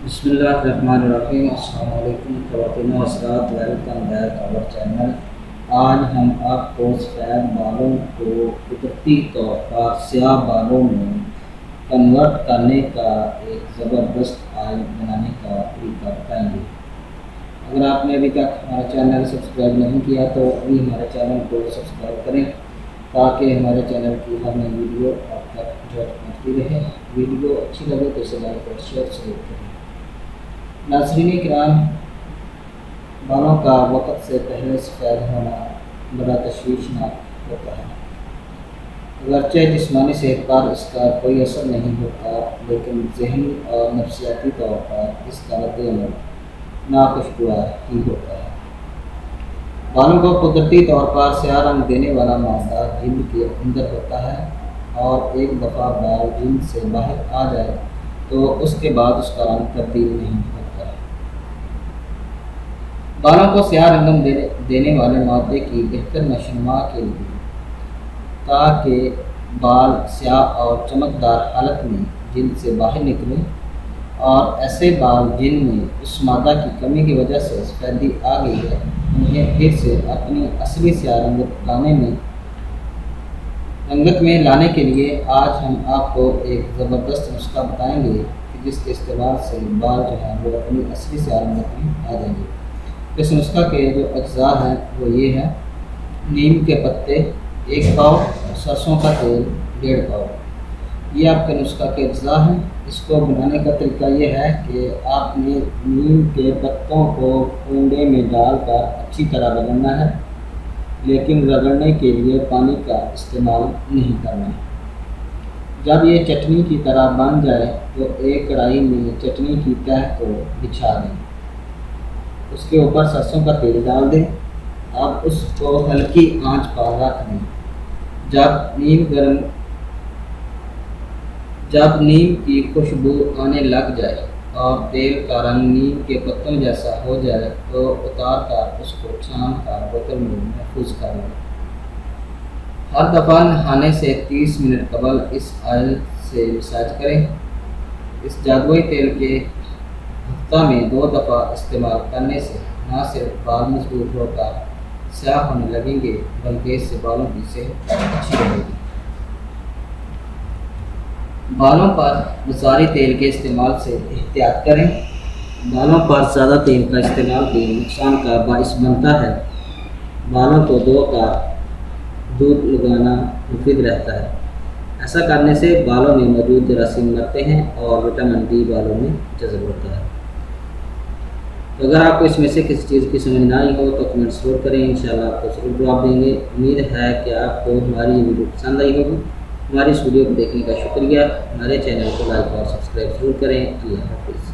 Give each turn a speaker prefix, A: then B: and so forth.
A: बिस्मिल्लाहिर्रहमानिर्रहीम। अस्सलाम वालेकुम ख़वातीन व हज़रात, वेलकम बैक आवर चैनल। आज हम आपको सफ़ेद बालों को कुदरती तौर पर स्याह बालों में कन्वर्ट करने का एक ज़बरदस्त ऑयल बनाने का तरीका बताएंगे। अगर आपने अभी तक हमारा चैनल सब्सक्राइब नहीं किया तो अभी हमारे चैनल को सब्सक्राइब करें ताकि हमारे चैनल की हर नई वीडियो आप तक पहुँचती रहे। वीडियो अच्छी लगे तो इसे लाइक और शेयर ज़रूर करें। नाज़रीन किराम, बालों का वक़्त से पहले सफ़ेद होना बड़ा तशवीशनाक होता है। अगरचे जिस्मानी सेहत पर इसका कोई असर नहीं होता, लेकिन ज़हनी और नफ्सियाती तौर पर इसका रद्द-ए-अमल नाखुशगवार ही होता है। बालों को कुदरती तौर पर स्याह रंग देने वाला मादा जिल्द के अंदर होता है और एक दफ़ा बाल जिल्द से बाहर आ जाए तो उसके बाद उसका रंग तब्दील नहीं होता। बालों को स्याह रंगत देने वाले मादे की बेहतर नशोनुमा के लिए, ताकि बाल स्याह और चमकदार हालत में जिल्द से बाहर निकलें, और ऐसे बाल जिनमें उस मादा की कमी की वजह से सफ़ेदी आ गई है, उन्हें फिर से अपनी असली स्याह रंगत में लाने के लिए आज हम आपको एक ज़बरदस्त नुस्खा बताएंगे कि जिसके इस्तेमाल से बाल जो है वो अपनी असली स्याह रंगत में आ जाएंगे। इस नुस्खा के जो अज्जा हैं वो ये है: नीम के पत्ते 1 पाव, सरसों का तेल 1.5 पाव। ये आपके नुस्खा के अज्जा हैं। इसको बनाने का तरीका ये है कि आपने नीम के पत्तों को कुंडे में डालकर अच्छी तरह रगड़ना है, लेकिन रगड़ने के लिए पानी का इस्तेमाल नहीं करना है। जब ये चटनी की तरह बन जाए तो एक कढ़ाई में चटनी की तह को बिछा दें, उसके ऊपर सरसों का तेल डाल दें। अब उसको हल्की आंच पर रख दें। जब नीम की खुशबू आने लग जाए और तेल का रंग नीम के पत्तों जैसा हो जाए तो उतार कर उसको छान कर बोतल में महफूज कर लें। हर दफ़ा नहाने से 30 मिनट कबल इस ऑयल से मसाज करें। इस जादुई तेल के हफ्ता में 2 दफ़ा इस्तेमाल करने से न सिर्फ बाल मजबूत होकर स्याह होने लगेंगे, बल्कि इससे बालों की सेहत अच्छी रहेगी। बालों पर मसारी तेल के इस्तेमाल से एहतियात करें। बालों पर ज़्यादा तेल का इस्तेमाल भी नुकसान का बाइस बनता है। बालों को धोकर दूध लगाना मुफीद रहता है। ऐसा करने से बालों में मौजूद जरासीम मरते हैं और विटामिन डी बालों में जज़ब होता है। तो अगर आपको इसमें से किसी चीज़ की समझ ना आई हो तो कमेंट ज़रूर करें, इंशाल्लाह आपको ज़रूर जवाब देंगे। उम्मीद है कि आपको हमारी ये वीडियो पसंद आई होगी। हमारी इस वीडियो को देखने का शुक्रिया। हमारे चैनल को लाइक और सब्सक्राइब ज़रूर करें। अल्लाह हाफ़िज़।